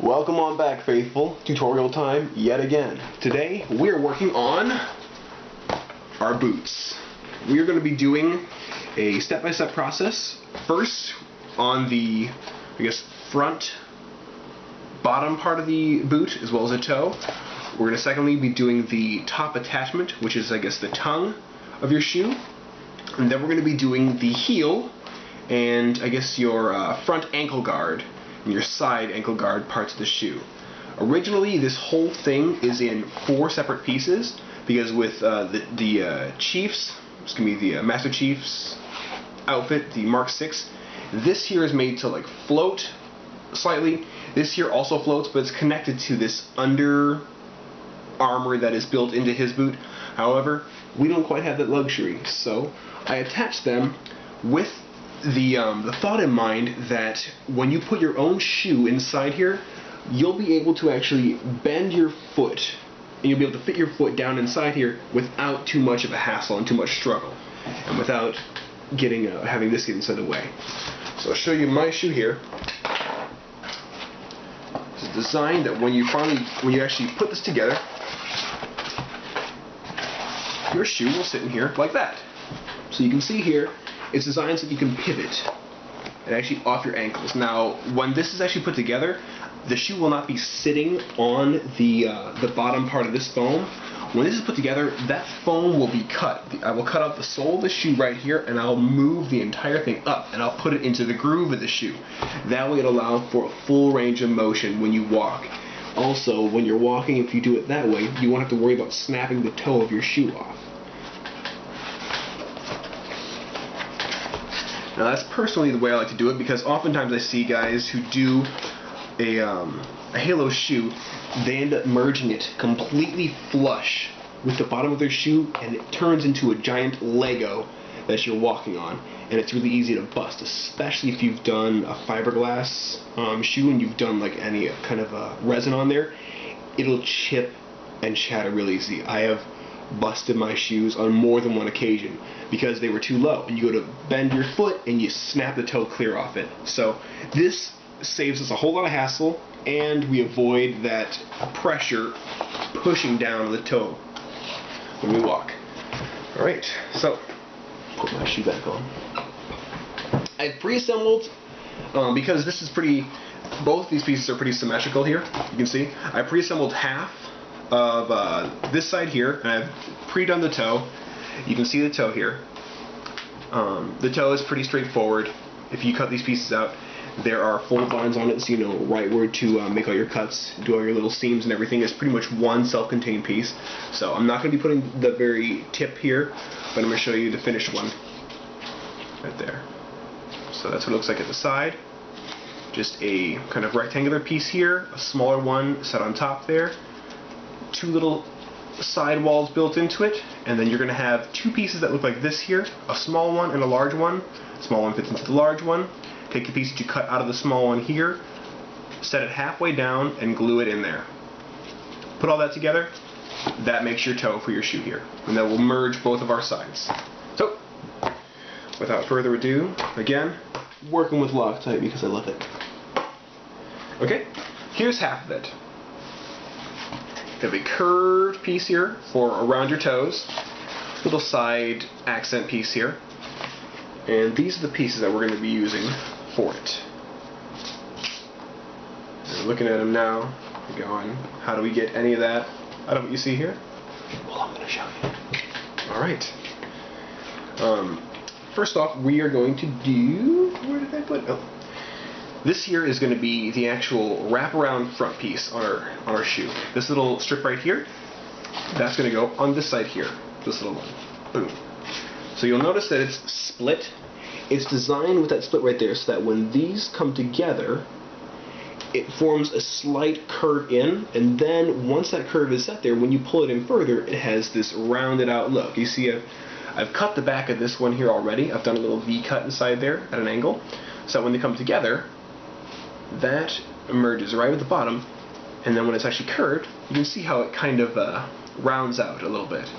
Welcome on back, faithful. Tutorial time yet again. Today we are working on our boots. We are going to be doing a step-by-step process. First on the, front bottom part of the boot as well as the toe. We're going to secondly be doing the top attachment, which is the tongue of your shoe. And then we're going to be doing the heel and your front ankle guard and your side ankle guard parts of the shoe. Originally, this whole thing is in 4 separate pieces because with the Chiefs, it's going to be the Master Chief's outfit, the Mark 6, this here is made to float slightly. This here also floats, but it's connected to this under armor that is built into his boot. However, we don't quite have that luxury, so I attached them with the thought in mind that when you put your own shoe inside here, you'll be able to actually bend your foot, and you'll be able to fit your foot down inside here without too much of a hassle and too much struggle, and without having this get inside the way. So I'll show you my shoe here. It's designed that when you actually put this together, your shoe will sit in here like that. So you can see here, it's designed so that you can pivot and actually off your ankles. Now, when this is actually put together, the shoe will not be sitting on the bottom part of this foam. When this is put together, that foam will be cut. I will cut out the sole of the shoe right here, and I'll move the entire thing up, and I'll put it into the groove of the shoe. That way it'll allow for a full range of motion when you walk. Also, when you're walking, if you do it that way, you won't have to worry about snapping the toe of your shoe off. Now that's personally the way I like to do it, because oftentimes I see guys who do a halo shoe, they end up merging it completely flush with the bottom of their shoe, and it turns into a giant Lego that you're walking on, and it's really easy to bust, especially if you've done a fiberglass shoe and you've done any kind of resin on there. It'll chip and shatter real easy. I have busted my shoes on more than one occasion because they were too low, and you go to bend your foot and you snap the toe clear off it. So this saves us a whole lot of hassle, and we avoid that pressure pushing down the toe when we walk. Alright, so put my shoe back on. I've pre-assembled, because this is both these pieces are pretty symmetrical here, you can see. I pre-assembled half of this side here, and I've pre-done the toe. You can see the toe here. The toe is pretty straightforward. If you cut these pieces out, there are fold lines on it, so you know right where to make all your cuts, do all your little seams and everything. It's pretty much one self-contained piece. So I'm not going to be putting the very tip here, but I'm going to show you the finished one right there. So that's what it looks like at the side. Just a kind of rectangular piece here, a smaller one set on top there, 2 little side walls built into it, and then you're going to have 2 pieces that look like this here, a small one and a large one. The small one fits into the large one. Take the piece that you cut out of the small one here, set it halfway down, and glue it in there. Put all that together, that makes your toe for your shoe here, and that will merge both of our sides. So, without further ado, again, working with Loctite because I love it. Okay, here's half of it. You have a curved piece here for around your toes, little side accent piece here, and these are the pieces that we're going to be using for it. And looking at them now, you're going, how do we get any of that out of what you see here? Well, I'm going to show you. Alright. First off, we are going to do, where did I put it? Oh. This here is going to be the actual wraparound front piece on our shoe. This little strip right here, that's going to go on this side here. This little one. Boom. So you'll notice that it's split. It's designed with that split right there so that when these come together, it forms a slight curve in, and then once that curve is set there, when you pull it in further, it has this rounded out look. You see I've cut the back of this one here already. I've done a little V cut inside there at an angle, so that when they come together, that emerges right at the bottom, and then when it's actually curved, you can see how it kind of rounds out a little bit.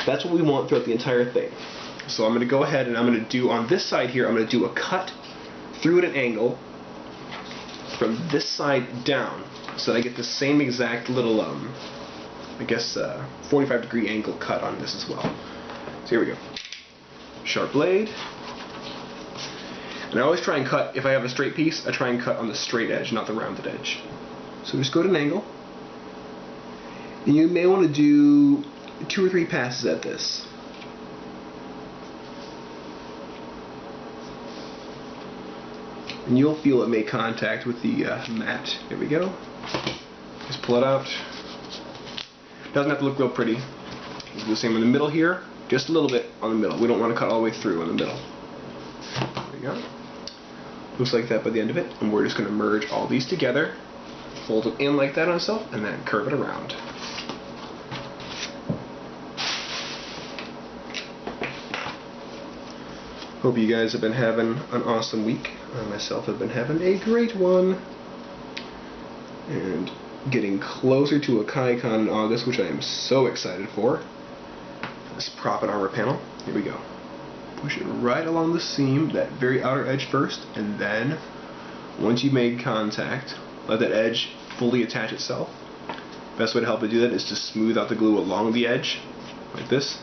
That's what we want throughout the entire thing. So I'm going to go ahead and I'm going to do on this side here, I'm going to do a cut through at an angle from this side down. so that I get the same exact little, I guess, 45-degree angle cut on this as well. So here we go. Sharp blade. And I always try and cut, if I have a straight piece, I try and cut on the straight edge, not the rounded edge. So just go to an angle. And you may want to do 2 or 3 passes at this. And you'll feel it make contact with the mat. Here we go. Just pull it out. Doesn't have to look real pretty. Do the same in the middle here. Just a little bit on the middle. We don't want to cut all the way through in the middle. There we go. Looks like that by the end of it. And we're just going to merge all these together. Fold it in like that on itself, and then curve it around. Hope you guys have been having an awesome week. I myself have been having a great one. And getting closer to a KaiCon in August, which I am so excited for. This prop and armor panel. Here we go. Push it right along the seam, that very outer edge first, and then once you've made contact, let that edge fully attach itself. Best way to help it do that is to smooth out the glue along the edge, like this.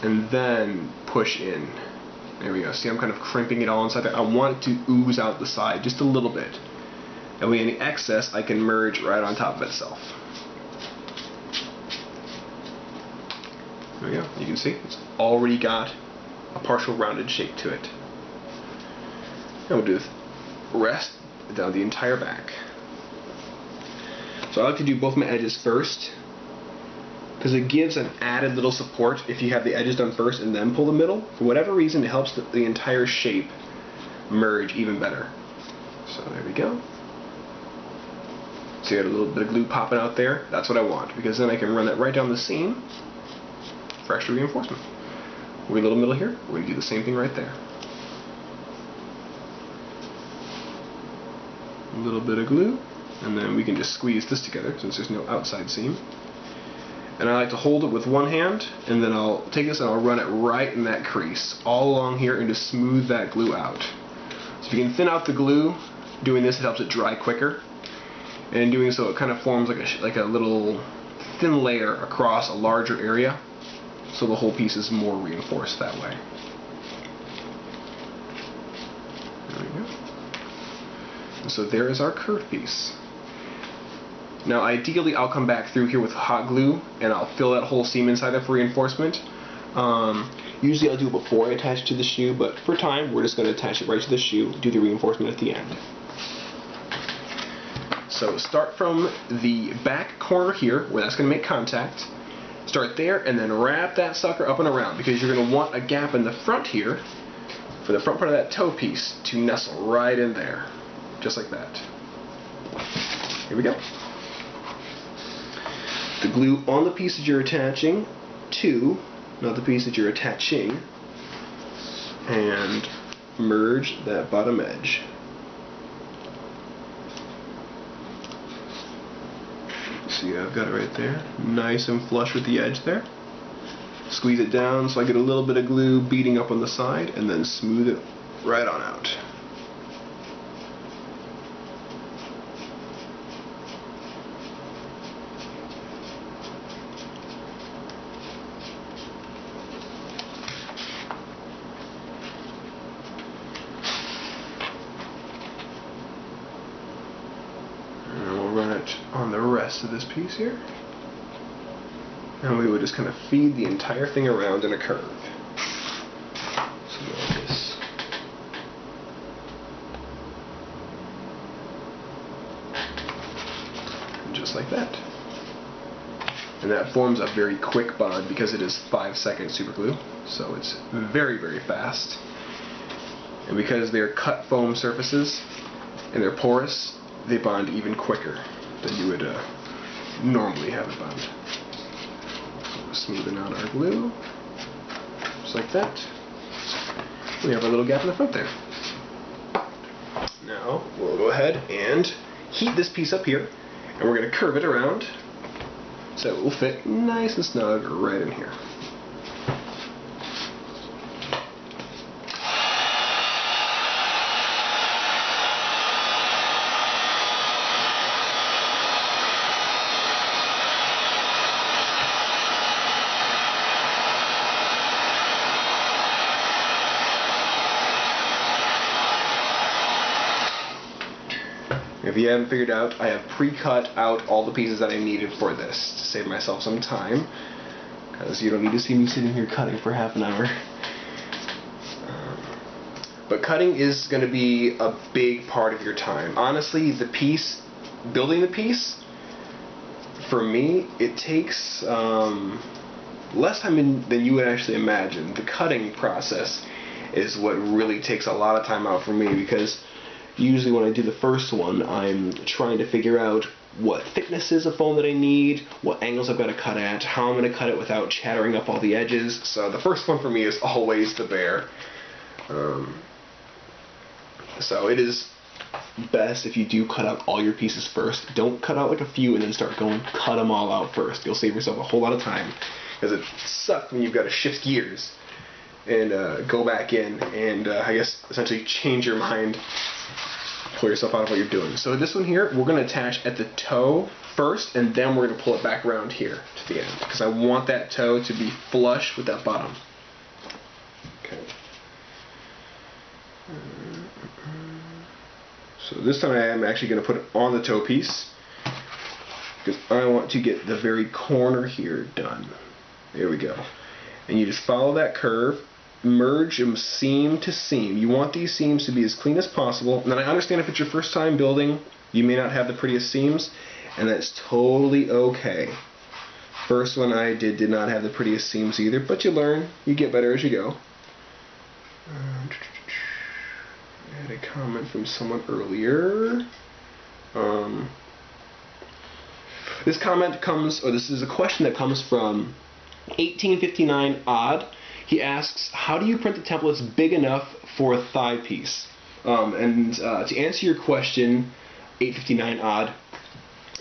And then push in. There we go. See, I'm kind of crimping it all inside there. I want it to ooze out the side just a little bit. That way any excess I can merge right on top of itself. There we go. You can see it's already got a partial rounded shape to it. And we'll do the rest down the entire back. So I like to do both my edges first, because it gives an added little support if you have the edges done first and then pull the middle. For whatever reason, it helps the entire shape merge even better. So there we go. So you got a little bit of glue popping out there. That's what I want, because then I can run that right down the seam for extra reinforcement. We're a little middle here. We're going to do the same thing right there. A little bit of glue, and then we can just squeeze this together since there's no outside seam. And I like to hold it with one hand, and then I'll take this and I'll run it right in that crease, all along here, and just smooth that glue out. So if you can thin out the glue, doing this, it helps it dry quicker. And in doing so, it kind of forms like a little thin layer across a larger area, so the whole piece is more reinforced that way. There we go. And so there is our curved piece. Now ideally I'll come back through here with hot glue and I'll fill that whole seam inside there for reinforcement. Usually I'll do it before I attach to the shoe, but for time we're just going to attach it right to the shoe, do the reinforcement at the end. So start from the back corner here where that's going to make contact. Start there and then wrap that sucker up and around, because you're going to want a gap in the front here for the front part of that toe piece to nestle right in there. Just like that. Here we go. The glue on the piece that you're attaching to, not the piece that you're attaching, and merge that bottom edge. See, I've got it right there, nice and flush with the edge there. Squeeze it down so I get a little bit of glue beading up on the side, and then smooth it right on out. Run it on the rest of this piece here, and we would just kind of feed the entire thing around in a curve. So like this. And just like that. And that forms a very quick bond because it is 5-second super glue, so it's very, very fast. And because they're cut foam surfaces and they're porous, they bond even quicker than you would normally have it bond. So we're smoothing out our glue, just like that. We have our little gap in the front there. Now we'll go ahead and heat this piece up here, and we're going to curve it around so it will fit nice and snug right in here. If you haven't figured out, I have pre-cut out all the pieces that I needed for this to save myself some time, because you don't need to see me sitting here cutting for half an hour. But cutting is going to be a big part of your time. Honestly, building the piece, for me, it takes less time than you would actually imagine. The cutting process is what really takes a lot of time out for me, because usually when I do the first one, I'm trying to figure out what thicknesses of foam that I need, what angles I've got to cut at, how I'm going to cut it without chattering up all the edges. So the first one for me is always the bear. So it is best if you do cut out all your pieces first. Don't cut out like a few and then start going, cut them all out first. You'll save yourself a whole lot of time, because it sucks when you've got to shift gears and go back in and I guess essentially change your mind, pull yourself out of what you're doing. So this one here, we're going to attach at the toe first, and then we're going to pull it back around here to the end, because I want that toe to be flush with that bottom. Okay. So this time I am actually going to put it on the toe piece, because I want to get the very corner here done. There we go. And you just follow that curve, merge them seam to seam. You want these seams to be as clean as possible. And then I understand if it's your first time building, you may not have the prettiest seams, and that's totally okay. First one I did not have the prettiest seams either, but you learn, you get better as you go. I had a comment from someone earlier. This is a question that comes from 1859 Odd. He asks, how do you print the templates big enough for a thigh piece? To answer your question, 859 Odd,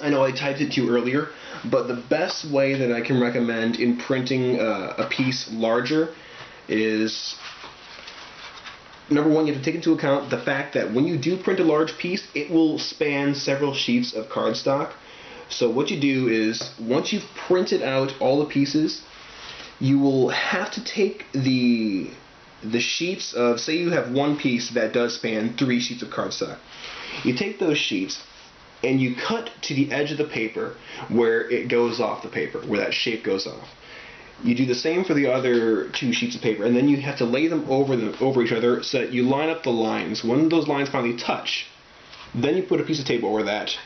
I know I typed it to you earlier, but the best way that I can recommend in printing a piece larger is, number one, you have to take into account the fact that when you do print a large piece, it will span several sheets of cardstock. So what you do is, once you've printed out all the pieces, you will have to take the sheets of, say you have one piece that does span 3 sheets of cardstock. You take those sheets and you cut to the edge of the paper where it goes off the paper, where that shape goes off. You do the same for the other 2 sheets of paper, and then you have to lay them over each other so that you line up the lines. When those lines finally touch, then you put a piece of tape over that,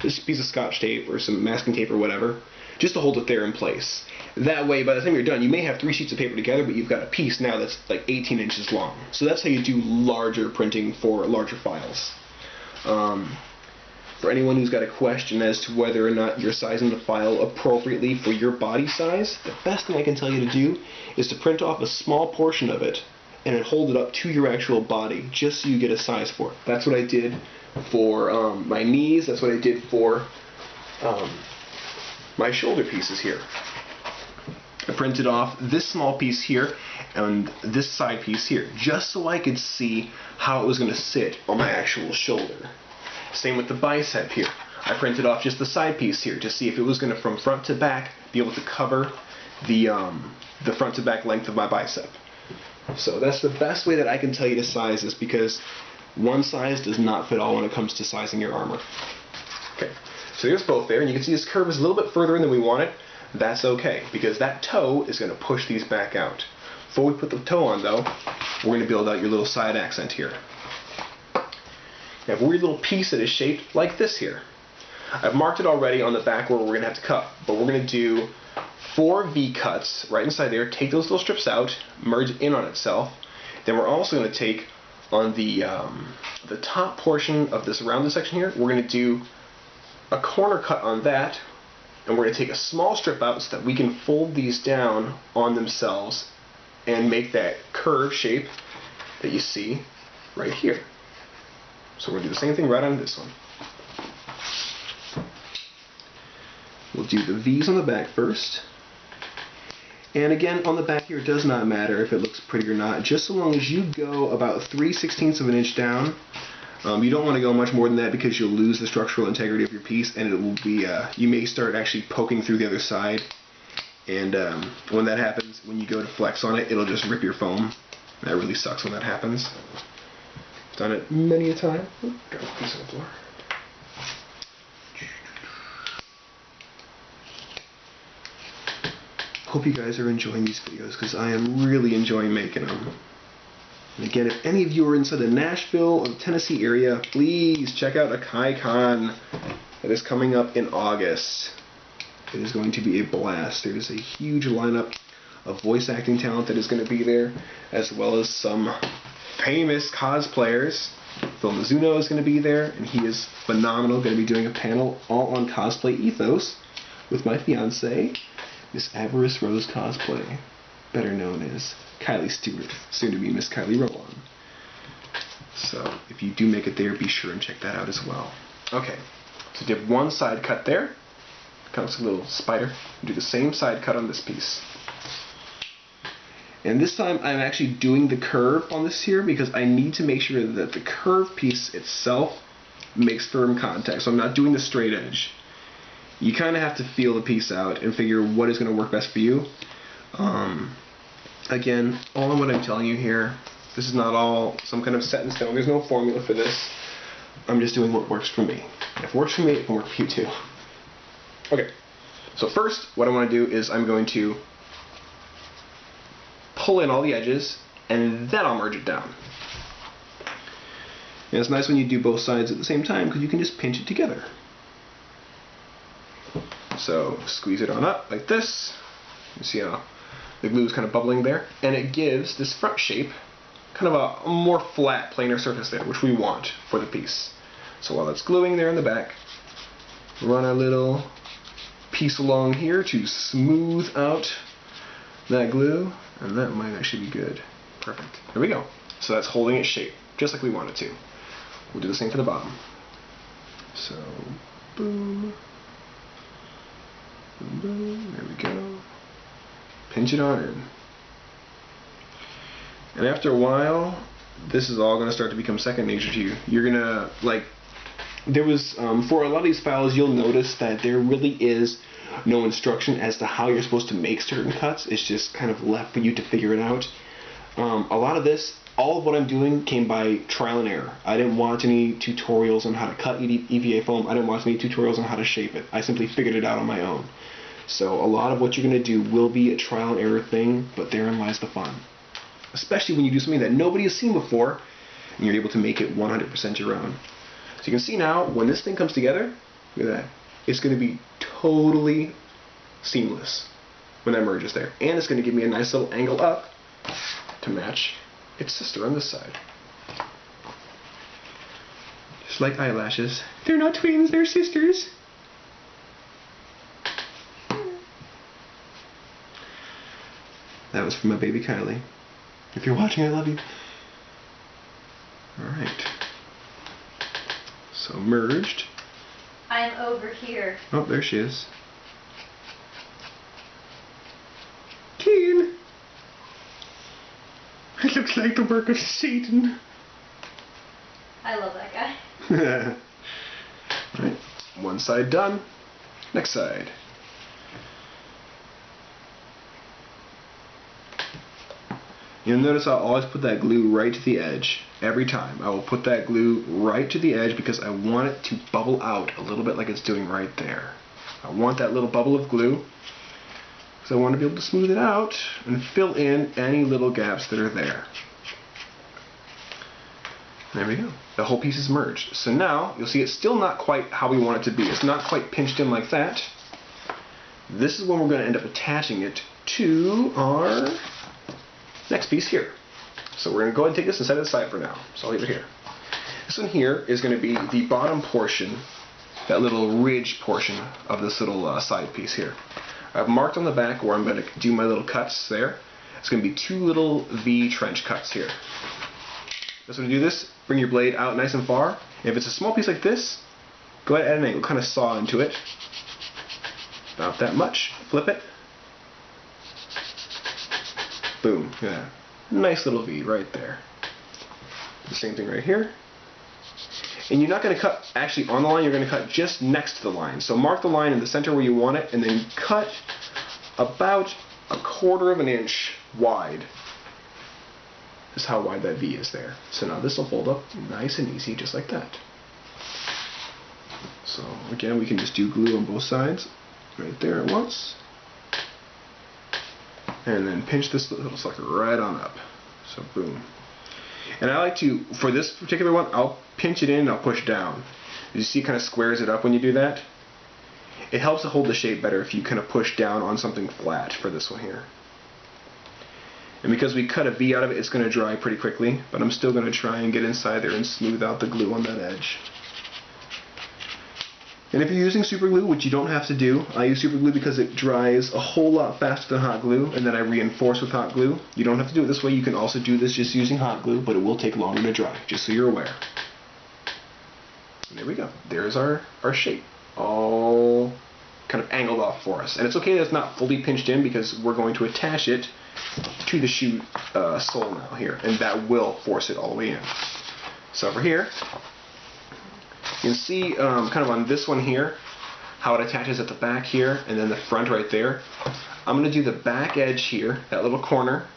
this piece of Scotch tape or some masking tape or whatever, just to hold it there in place. That way, by the time you're done, you may have 3 sheets of paper together, but you've got a piece now that's like 18 inches long. So that's how you do larger printing for larger files. For anyone who's got a question as to whether or not you're sizing the file appropriately for your body size, the best thing I can tell you to do is to print off a small portion of it and then hold it up to your actual body, just so you get a size for it. That's what I did for my knees. That's what I did for my shoulder pieces here. I printed off this small piece here and this side piece here, just so I could see how it was going to sit on my actual shoulder. Same with the bicep here. I printed off just the side piece here to see if it was going to, from front to back, be able to cover the front to back length of my bicep. So that's the best way that I can tell you to size this, because one size does not fit all when it comes to sizing your armor. Okay, so there's both there, and you can see this curve is a little bit further in than we want it. That's okay, because that toe is going to push these back out. Before we put the toe on, though, we're going to build out your little side accent here. You have a weird little piece that is shaped like this here. I've marked it already on the back where we're going to have to cut, but we're going to do 4 V cuts right inside there, take those little strips out, merge it in on itself. Then we're also going to take on the top portion of this rounded section here, we're going to do a corner cut on that, and we're going to take a small strip out so that we can fold these down on themselves and make that curve shape that you see right here. So we're going to do the same thing right on this one. We'll do the V's on the back first. And again, on the back here, it does not matter if it looks pretty or not, just so long as you go about 3/16 of an inch down. You don't want to go much more than that, because you'll lose the structural integrity of your piece, and it will be, you may start actually poking through the other side. And when that happens, when you go to flex on it, it'll just rip your foam. That really sucks when that happens. Done it many a time. Drop a piece on the floor. Hope you guys are enjoying these videos because I am really enjoying making them. And again, if any of you are inside the Nashville or the Tennessee area, please check out AkaiCon that is coming up in August. It is going to be a blast. There is a huge lineup of voice acting talent that is going to be there, as well as some famous cosplayers. Phil Mizuno is going to be there, and he is phenomenal. Going to be doing a panel all on cosplay ethos with my fiance, Miss Avarice Rose Cosplay, better known as Kylie Stewart, soon to be Miss Kylie Rolon. So if you do make it there, be sure and check that out as well. Okay, so you have one side cut there, kind of looks like a little spider. You do the same side cut on this piece. And this time I'm actually doing the curve on this here because I need to make sure that the curve piece itself makes firm contact. So I'm not doing the straight edge. You kind of have to feel the piece out and figure what is going to work best for you. Again, all of what I'm telling you here, this is not all some kind of set in stone. There's no formula for this. I'm just doing what works for me. If it works for me, it can work for you too. Okay, so first what I want to do is I'm going to pull in all the edges and then I'll merge it down. And it's nice when you do both sides at the same time because you can just pinch it together. So squeeze it on up like this. You see how the glue is kind of bubbling there, and it gives this front shape kind of a more flat, planar surface there, which we want for the piece. So while it's gluing there in the back, run our little piece along here to smooth out that glue, and that might actually be good. Perfect. There we go. So that's holding its shape, just like we want it to. We'll do the same for the bottom. So, boom. Boom, boom. There we go. Pinch it on in. And after a while, this is all going to start to become second nature to you. You're going to, like, there was, for a lot of these files, you'll notice that there really is no instruction as to how you're supposed to make certain cuts. It's just kind of left for you to figure it out. A lot of this, all of what I'm doing came by trial and error. I didn't watch any tutorials on how to cut EVA foam. I didn't watch any tutorials on how to shape it. I simply figured it out on my own. So a lot of what you're going to do will be a trial and error thing, but therein lies the fun. Especially when you do something that nobody has seen before, and you're able to make it 100% your own. So you can see now, when this thing comes together, look at that. It's going to be totally seamless when that merges there. And it's going to give me a nice little angle up to match its sister on this side. Just like eyelashes. They're not twins, they're sisters. That was from my baby Kylie. If you're watching, I love you. Alright. So merged. I'm over here. Oh, there she is. Teen! It looks like the work of Satan. I love that guy. Alright, one side done. Next side. You'll notice I'll always put that glue right to the edge. Every time. I will put that glue right to the edge because I want it to bubble out a little bit like it's doing right there. I want that little bubble of glue because I want to be able to smooth it out and fill in any little gaps that are there. There we go. The whole piece is merged. So now, you'll see it's still not quite how we want it to be. It's not quite pinched in like that. This is when we're going to end up attaching it to our next piece here. So we're going to go ahead and take this and set it aside for now. So I'll leave it here. This one here is going to be the bottom portion, that little ridge portion of this little side piece here. I've marked on the back where I'm going to do my little cuts there. It's going to be two little V trench cuts here. So to do this, bring your blade out nice and far. If it's a small piece like this, go ahead and add an angle, kind of saw into it. About that much. Flip it. Boom. Yeah. Nice little V right there. The same thing right here. And you're not going to cut actually on the line, you're going to cut just next to the line. So mark the line in the center where you want it, and then cut about 1/4 of an inch wide. This is how wide that V is there. So now this will fold up nice and easy, just like that. So again, we can just do glue on both sides, right there at once. and then pinch this little sucker right on up. So boom. And I like to, for this particular one, I'll pinch it in and I'll push down. You see it kind of squares it up when you do that? It helps to hold the shape better if you kind of push down on something flat for this one here. And because we cut a V out of it, it's going to dry pretty quickly, but I'm still going to try and get inside there and smooth out the glue on that edge. And if you're using super glue, which you don't have to do, I use super glue because it dries a whole lot faster than hot glue, and then I reinforce with hot glue. You don't have to do it this way. You can also do this just using hot glue, but it will take longer to dry, just so you're aware. And there we go. There's our shape, all kind of angled off for us. And it's okay that it's not fully pinched in because we're going to attach it to the shoe sole now here, and that will force it all the way in. So over here, you can see kind of on this one here how it attaches at the back here and then the front right there. I'm going to do the back edge here, that little corner,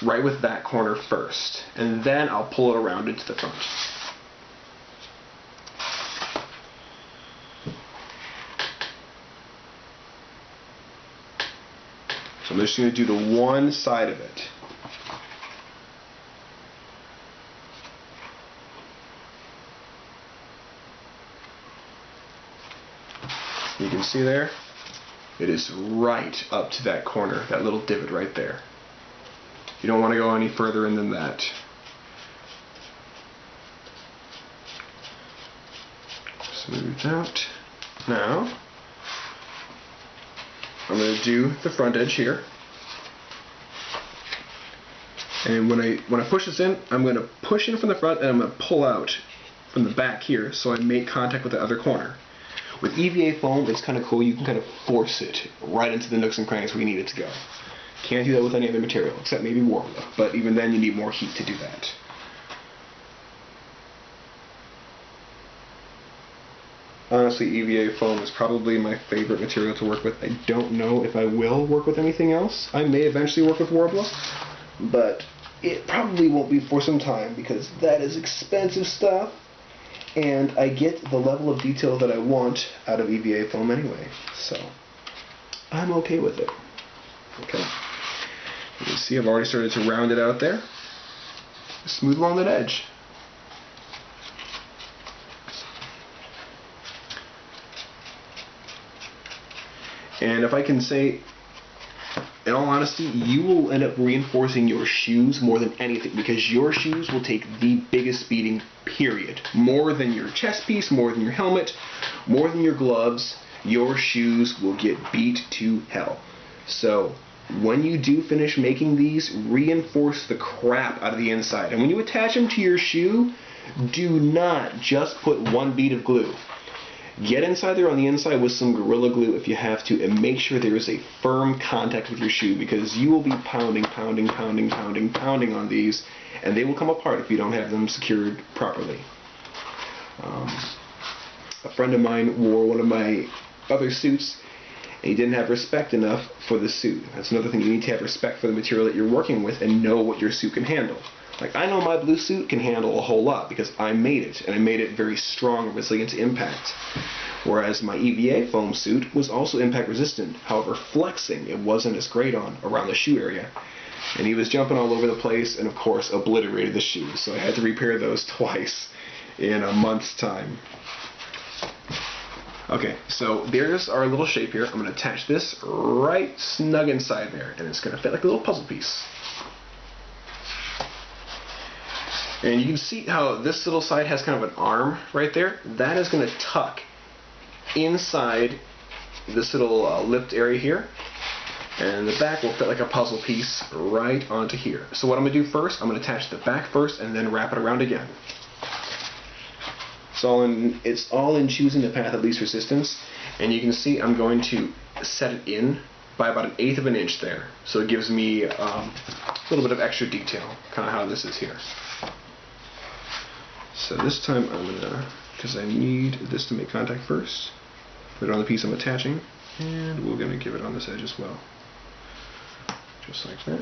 right with that corner first, and then I'll pull it around into the front. So I'm just going to do the one side of it. You can see there, it is right up to that corner, that little divot right there. You don't want to go any further in than that. Smooth out. Now, I'm going to do the front edge here. And when I push this in, I'm going to push in from the front and I'm going to pull out from the back here so I make contact with the other corner. With EVA foam, it's kind of cool. You can kind of force it right into the nooks and crannies where you need it to go. Can't do that with any other material, except maybe Warbler. But even then, you need more heat to do that. Honestly, EVA foam is probably my favorite material to work with. I don't know if I will work with anything else. I may eventually work with Warbler, but it probably won't be for some time because that is expensive stuff. And I get the level of detail that I want out of EVA foam anyway, so I'm okay with it. Okay, you can see I've already started to round it out there. Smooth along that edge. And if I can say, in all honesty, you will end up reinforcing your shoes more than anything because your shoes will take the biggest beating, period. More than your chest piece, more than your helmet, more than your gloves, your shoes will get beat to hell. So when you do finish making these, reinforce the crap out of the inside. And when you attach them to your shoe, do not just put one bead of glue. Get inside there on the inside with some Gorilla Glue if you have to, and make sure there is a firm contact with your shoe because you will be pounding on these, and they will come apart if you don't have them secured properly. A friend of mine wore one of my other suits, and he didn't have respect enough for the suit. That's another thing. You need to have respect for the material that you're working with and know what your suit can handle. Like, I know my blue suit can handle a whole lot because I made it, and I made it very strong and resilient to impact. Whereas my EVA foam suit was also impact resistant, however flexing it wasn't as great on around the shoe area. And he was jumping all over the place and of course obliterated the shoes, so I had to repair those twice in a month's time. Okay, so there's our little shape here. I'm going to attach this right snug inside there, and it's going to fit like a little puzzle piece. And you can see how this little side has kind of an arm right there. That is going to tuck inside this little lipped area here. And the back will fit like a puzzle piece right onto here. So what I'm going to do first, I'm going to attach the back first and then wrap it around again. It's all in choosing the path of least resistance. And you can see I'm going to set it in by about 1/8 of an inch there. So it gives me a little bit of extra detail, kind of how this is here. So this time I'm going to, because I need this to make contact first, put it on the piece I'm attaching, and we're going to give it on this edge as well. Just like that.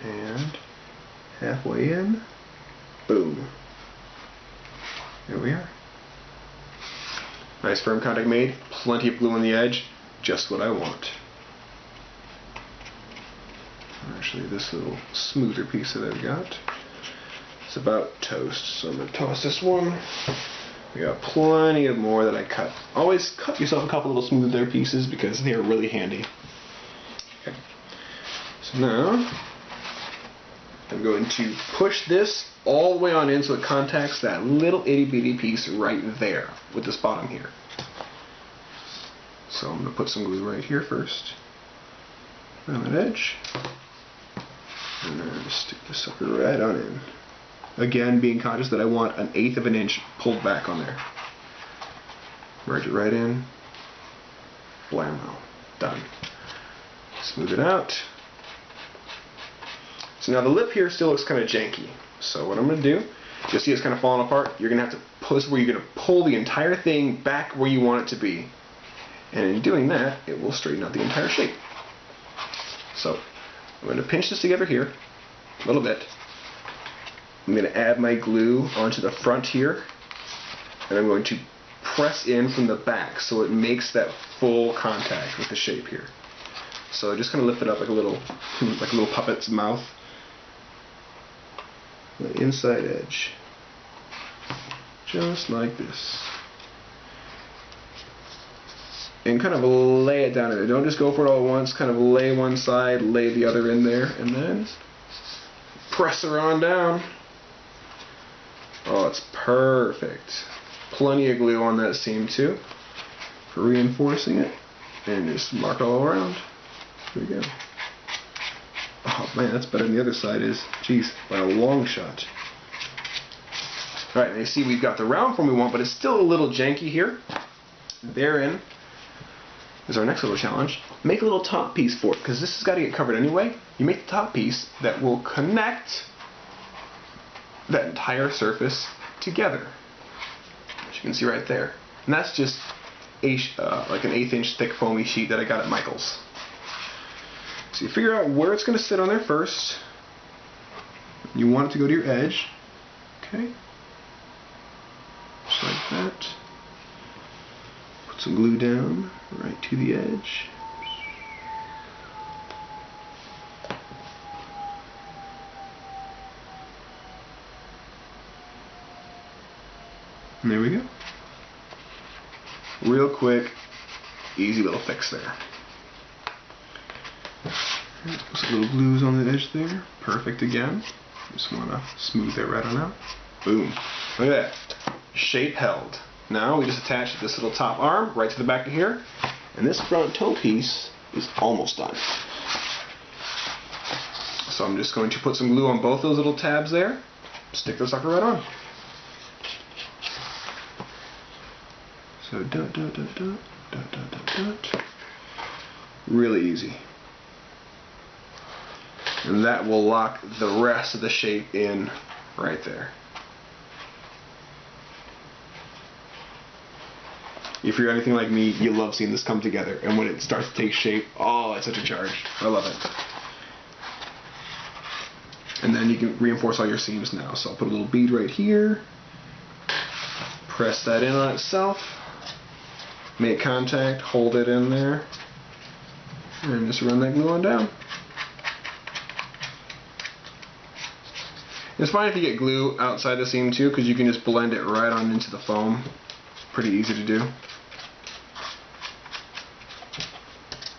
And halfway in, boom. There we are. Nice firm contact made, plenty of glue on the edge, just what I want. Actually, this little smoother piece that I've got, it's about toast, so I'm going to toss this one. We got plenty of more that I cut. Always cut yourself a couple little smoother pieces because they are really handy. Okay. So now I'm going to push this all the way on in so it contacts that little itty bitty piece right there with this bottom here. So I'm going to put some glue right here first on that edge, and then just stick this sucker right on in. Again, being conscious that I want 1/8 of an inch pulled back on there. Merge it right in. Blammo. Done. Smooth it out. So now the lip here still looks kind of janky. So what I'm going to do, you'll see it's kind of falling apart. You're going to have to pull this where you're going to pull the entire thing back where you want it to be. And in doing that, it will straighten out the entire shape. So I'm going to pinch this together here a little bit. I'm going to add my glue onto the front here, and I'm going to press in from the back so it makes that full contact with the shape here. So just kind of lift it up like a little puppet's mouth. The inside edge, just like this, and kind of lay it down in there. Don't just go for it all at once. Kind of lay one side, lay the other in there, and then press her on down. Oh, it's perfect. Plenty of glue on that seam too for reinforcing it, and just mark all around. There we go. Oh man, that's better than the other side is. Jeez, by a long shot. Alright, and you see we've got the round form we want, but it's still a little janky here. Therein is our next little challenge. Make a little top piece for it, because this has got to get covered anyway. You make the top piece that will connect that entire surface together, as you can see right there. And that's just like an 1/8 inch thick foamy sheet that I got at Michael's. So you figure out where it's going to sit on there first. You want it to go to your edge. Okay. Just like that. Put some glue down right to the edge. And there we go. Real quick, easy little fix there. Put some little glues on the edge there. Perfect again. Just want to smooth it right on out. Boom. Look at that. Shape held. Now we just attach this little top arm right to the back of here. And this front toe piece is almost done. So I'm just going to put some glue on both those little tabs there. Stick the sucker right on. So dot, dot, dot, dot, dot, dot, dot, dot. Really easy. And that will lock the rest of the shape in right there. If you're anything like me, you love seeing this come together, and when it starts to take shape, oh, it's such a charge. I love it. And then you can reinforce all your seams now. So I'll put a little bead right here, press that in on itself, make contact, hold it in there, and just run that glue on down. It's fine if you get glue outside the seam too, because you can just blend it right on into the foam. Pretty easy to do.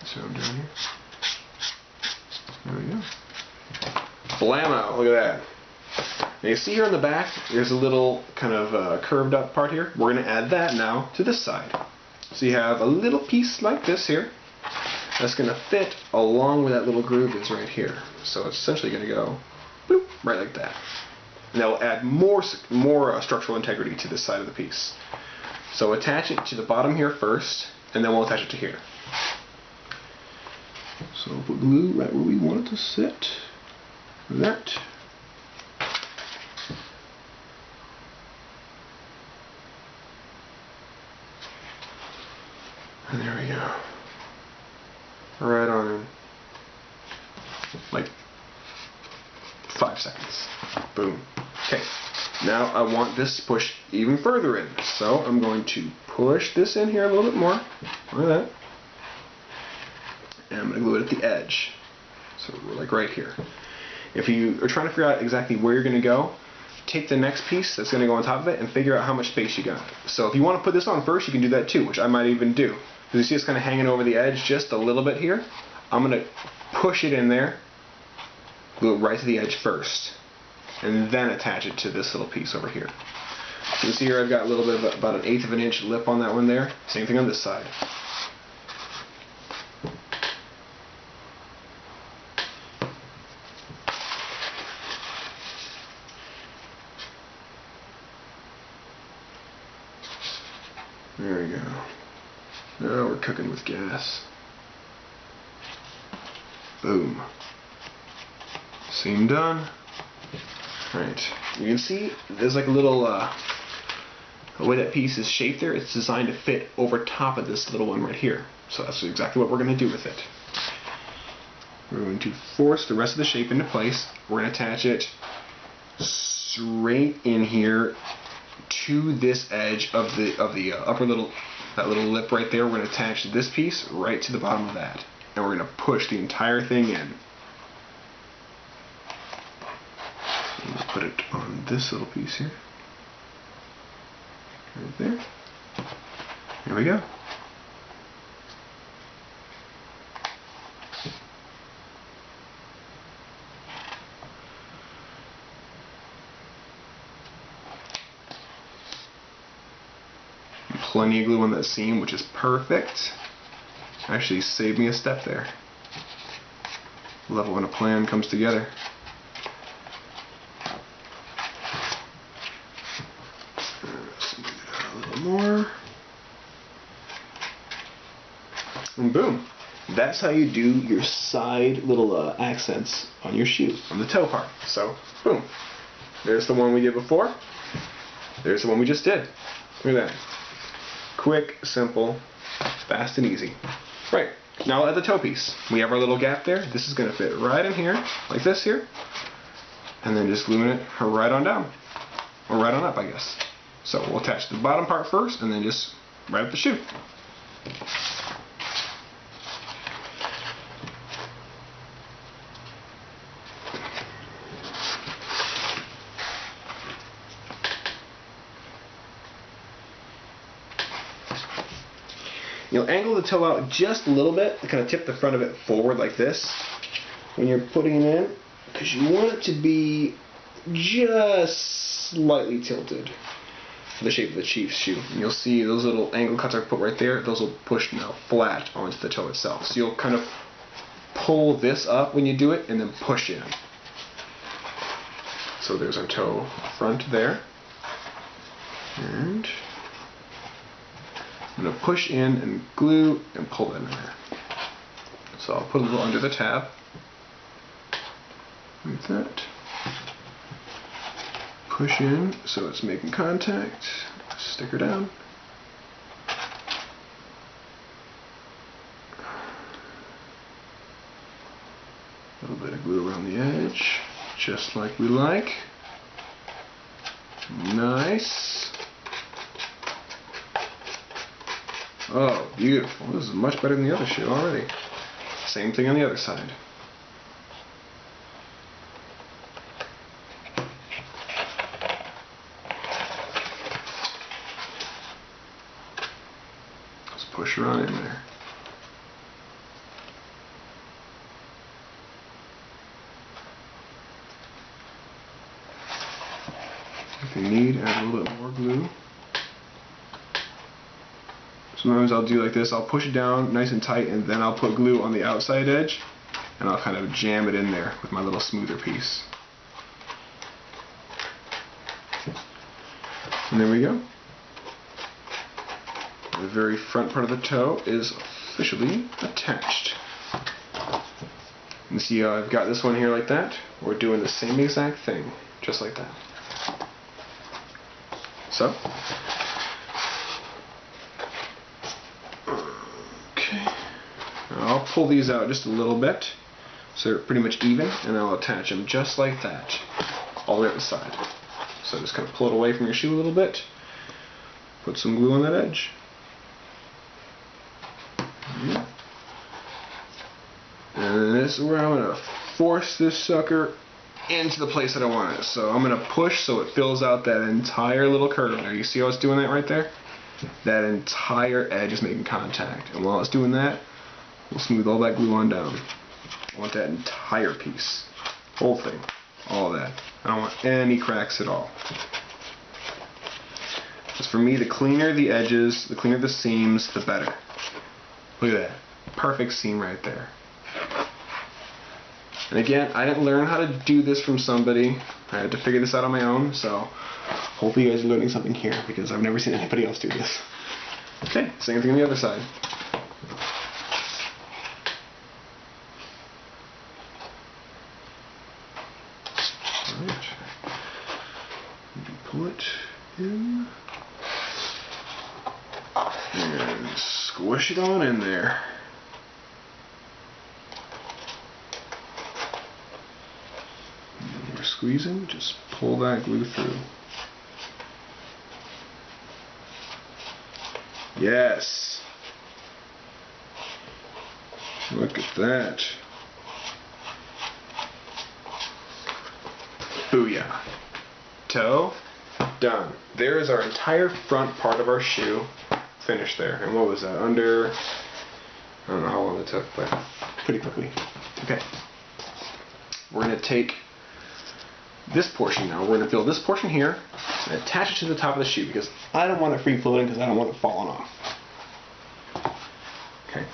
So I'm down here. There we go. Blammo! Look at that. Now you see here on the back, there's a little kind of curved up part here. We're going to add that now to this side. So you have a little piece like this here that's going to fit along where that little groove is right here. So it's essentially going to go bloop, right like that. And that will add more structural integrity to this side of the piece. So attach it to the bottom here first, and then we'll attach it to here. So we'll put glue right where we want it to sit. Like that. And there we go. Right on in. Like 5 seconds. Boom. Okay. Now I want this pushed even further in. So I'm going to push this in here a little bit more. Like that. And I'm going to glue it at the edge. So we're like right here. If you are trying to figure out exactly where you're going to go, take the next piece that's going to go on top of it and figure out how much space you got. So if you want to put this on first, you can do that too, which I might even do. Because you see it's kind of hanging over the edge just a little bit here. I'm going to push it in there, glue it right to the edge first, and then attach it to this little piece over here. You can see here I've got a little bit of about 1/8 of an inch lip on that one there. Same thing on this side. There we go. Now we're cooking with gas. Boom. Seam done. Right. You can see there's like a little, the way that piece is shaped there, it's designed to fit over top of this little one right here. So that's exactly what we're going to do with it. We're going to force the rest of the shape into place. We're going to attach it straight in here to this edge of the upper that little lip right there. We're going to attach this piece right to the bottom of that, and we're going to push the entire thing in. I'm going to put it on this little piece here, right there. There we go. Plenty of glue on that seam, which is perfect. Actually saved me a step there. Love it when a plan comes together. Smooth it out a little more. And boom. That's how you do your side little accents on your shoe, on the toe part. So, boom. There's the one we did before. There's the one we just did. Look at that. Quick, simple, fast and easy. Right, now at the toe piece. We have our little gap there. This is going to fit right in here, like this here. And then just gluing it right on down. Or right on up, I guess. So we'll attach the bottom part first and then just right up the shoe. You'll angle the toe out just a little bit, kind of tip the front of it forward like this when you're putting it in, because you want it to be just slightly tilted for the shape of the Chiefs shoe. And you'll see those little angle cuts are put right there. Those will push now flat onto the toe itself. So you'll kind of pull this up when you do it and then push in. So there's our toe front there. And I'm going to push in and glue and pull that in there. So I'll put a little under the tab, like that. Push in so it's making contact. Stick her down. A little bit of glue around the edge, just like we like. Nice. Oh, beautiful. This is much better than the other shoe already. Same thing on the other side. Let's push her on in there. If you need, add a little bit more glue. Sometimes I'll do like this, I'll push it down nice and tight and then I'll put glue on the outside edge and I'll kind of jam it in there with my little smoother piece. And there we go. The very front part of the toe is officially attached. And see how I've got this one here like that? We're doing the same exact thing, just like that. So, I'll pull these out just a little bit so they're pretty much even, and I'll attach them just like that all the way up the side. So just kind of pull it away from your shoe a little bit, put some glue on that edge. And this is where I'm going to force this sucker into the place that I want it. So I'm going to push so it fills out that entire little curve there. You see how it's doing that right there? That entire edge is making contact. And while it's doing that, we'll smooth all that glue on down. I want that entire piece. Whole thing. All that. I don't want any cracks at all. Because for me, the cleaner the edges, the cleaner the seams, the better. Look at that. Perfect seam right there. And again, I didn't learn how to do this from somebody. I had to figure this out on my own, so hopefully you guys are learning something here, because I've never seen anybody else do this. Okay, same thing on the other side. Alright. Pull it in. And squish it on in there. Squeezing, just pull that glue through. Yes. Look at that. Booyah. Toe done. There is our entire front part of our shoe finished there. And what was that? Under, I don't know how long it took, but pretty quickly. Okay. We're going to take this portion now. We're going to fill this portion here and attach it to the top of the shoe, because I don't want it free floating, because I don't want it falling off. Okay.